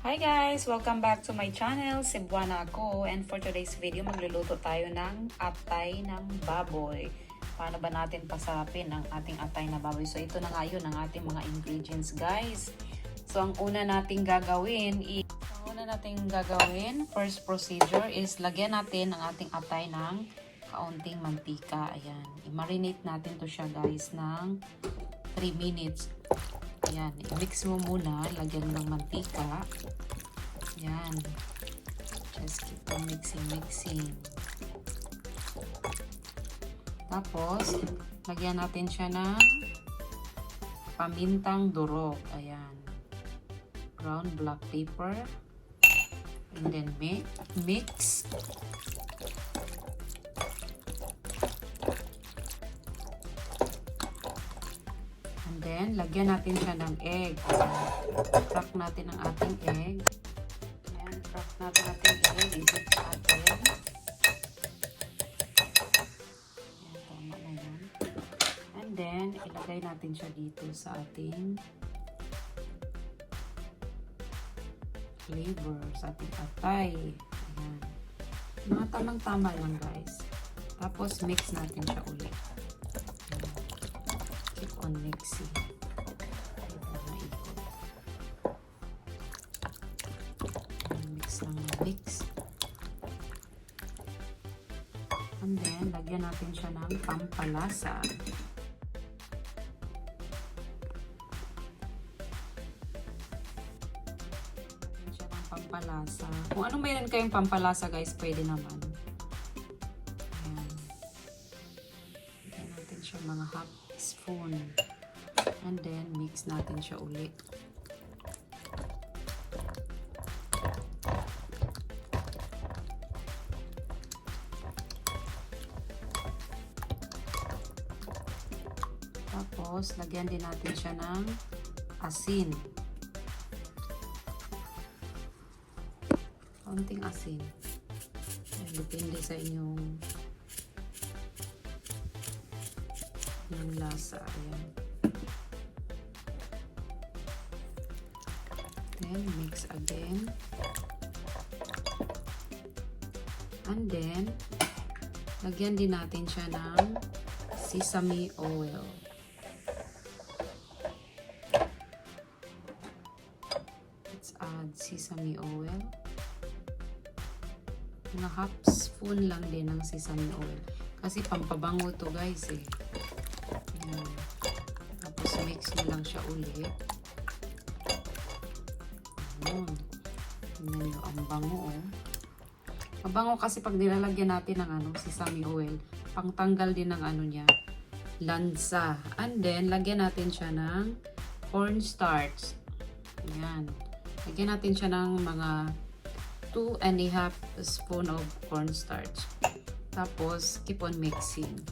Hi guys! Welcome back to my channel. Cebuana ako, and for today's video magluluto tayo ng atay ng baboy. Paano ba natin pasarapin ang ating atay na baboy? So ito na nga yun ang ating mga ingredients guys. So ang una nating gagawin, first procedure is lagyan natin ang ating atay ng kaunting mantika. Ayan, i-marinate natin to siya guys ng 3 minutes. Ayan, i-mix mo muna, lagyan mo ng mantika. Ayan. Just keep on mixing. Tapos, lagyan natin siya ng pamintang durog. Ayan. Ground black pepper. And then mix. Then, lagyan natin siya ng egg. Crack natin ang ating egg. Ayan, crack natin ating egg. I-dip natin. Ayan, tama na yan. And then, ilagay natin siya dito sa ating flavor, sa ating atay. Ayan. Mga tamang-tama lang guys. Tapos, mix natin siya ulit. Keep on mixing. Mix. And then, lagyan natin siya ng pampalasa. Lagyan siya ng pampalasa. Kung anong mayroon kayong pampalasa guys, pwede naman. Ayan. Lagyan natin siya mga half spoon. And then, mix natin siya ulit. Tapos, lagyan din natin siya ng asin. Kaunting asin. Depende sa inyong lasa. Ayan. Then, mix again. And then, lagyan din natin siya ng sesame oil. Let's add sesame oil. Mga half spoon lang din ng sesame oil. Kasi pampabango to guys eh. Ayan. Tapos mix mo lang siya ulit. Ayan. Tingnan nyo, ang bango oh. Mabango kasi pag nilalagyan natin ng sesame oil, pangtanggal din ng niya, lansa. And then, lagyan natin siya ng cornstarch. Ayan. Lagyan natin siya ng mga 2.5 spoon of cornstarch. Tapos, keep on mixing.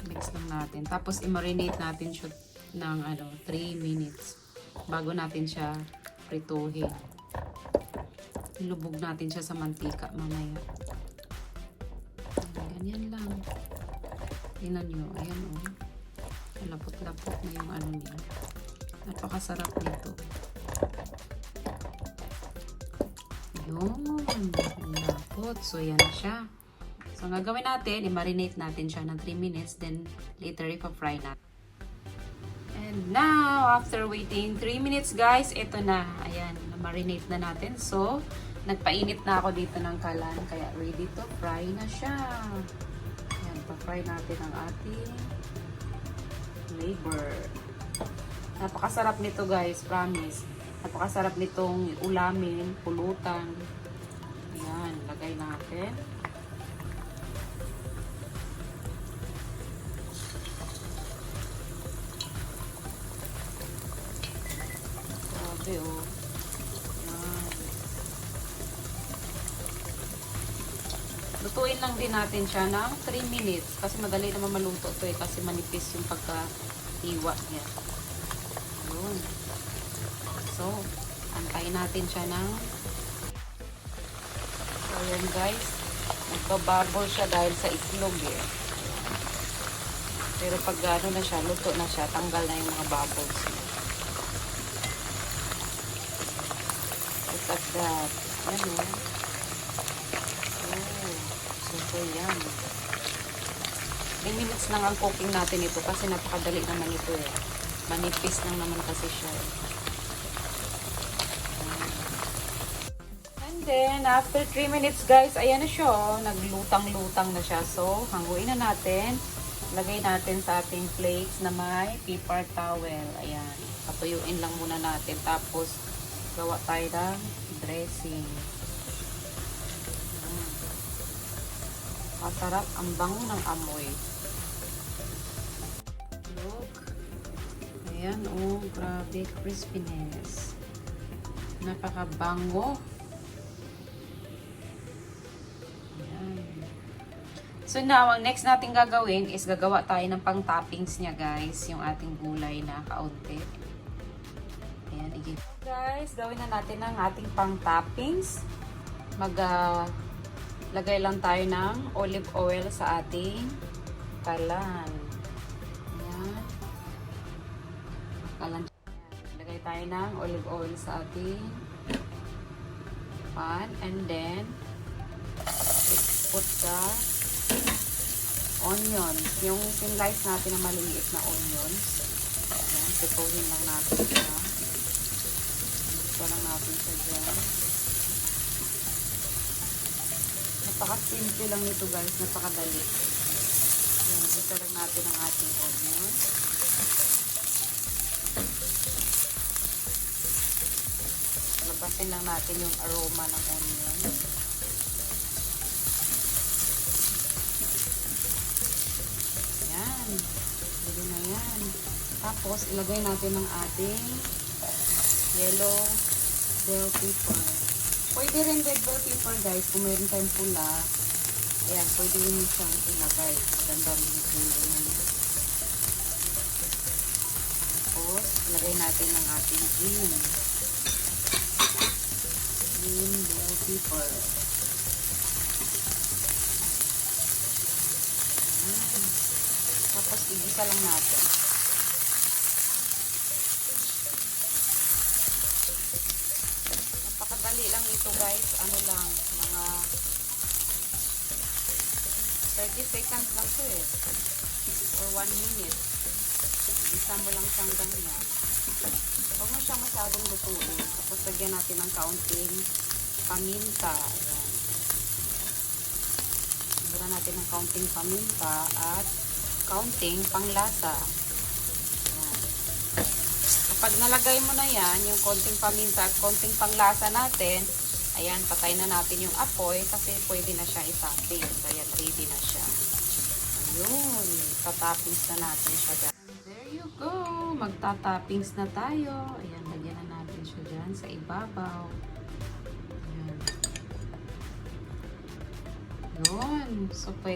Mix lang natin. Tapos, i-marinate natin siya ng 3 minutes bago natin siya prituhin. Ilubog natin siya sa mantika mamaya. Ayan, ganyan lang. Tingnan nyo. Ayan o. Lapot-lapot na yung niya. Napakasarap nito. Yun. Lapot. So, yan na siya. So, ang gagawin natin, i-marinate natin siya ng 3 minutes. Then, later, ipa-fry natin. And now, after waiting 3 minutes, guys, ito na. Ayan, na-marinate na natin. So, nagpainit na ako dito ng kalan. Kaya, ready to fry na siya. Ayan, pa-fry natin ang ating flavor. Napakasarap nito, guys. Promise. Napakasarap nitong ulamin, pulutan. Ayan, lagay natin. Grabe, oh. Ayan. Lutuin lang din natin siya ng 3 minutes. Kasi madali naman maluto ito eh. Kasi manipis yung pagka-iwa niya. Ayan. So, antayin natin siya ng so, ayan guys. Nagbabubble siya dahil sa itlog eh. Pero pag na siya, luto na siya, tanggal na yung mga bubbles. Look at that. Yan o. Oh, super yum. 10 minutes lang ang cooking natin ito kasi napakadali naman ito eh. Manipis lang naman kasi siya. And then, after 3 minutes guys, ayan na siya oh. Naglutang-lutang na siya. So, hanguin na natin. Lagay natin sa ating plates na may paper towel. Ayan. Patuyuin lang muna natin. Tapos, gawa tayo ng dressing. Masarap ang bango ng amoy. Look. Ayan, oh, grabe, crispiness. Napakabango. Ayan. So now, ang next natin gagawin is gagawa tayo ng pang-toppings niya, guys. Yung ating gulay na kaunti. Ayan, igit. Guys, gawin na natin ang ating pang-toppings. Lagay lang tayo ng olive oil sa ating kalan. Ayan. Kalan. Lagay tayo ng olive oil sa ating pan. And then, put the onions. Yung sinlice natin na maliliit na onions. Ayan. Pipuhin lang natin siya. Gusto lang natin siya dyan. Napaka-simple lang nito guys, napakadali. Ayan, gusto lang natin ang ating onion. Labasin lang natin yung aroma ng onion. Ayan, pwede na yan. Tapos, ilagay natin ang ating yellow bell pepper. Pwede rin red bell pepper guys, kung meron tayong pula. Ayan, pwede rin siyang ilagay. Maganda rin yung kulay na yun. Tapos, ilagay natin ang ating green bell pepper. Ayan. Tapos, igisa lang natin. Napakadali lang ito guys. Ano lang, mga 30 seconds lang to eh. Or 1 minute. Igisa mo lang siyang ganyan. Huwag mo siyang masyadong lutuin. Tapos lagyan natin ng kaunting paminta. Ayan. Lagyan natin ng kaunting paminta at kaunting panglasa. Ayan. Kapag nalagay mo na yan, yung konting paminta at konting panglasa natin, ayan, patay na natin yung apoy kasi pwede na siya i-topping. So, ayan, ready na siya. Ayun, tatoppings na natin siya. And there you go. Magtatoppings na tayo. Ayan, lagyan na natin siya dyan sa ibabaw. Ayan. Yun. So, pwede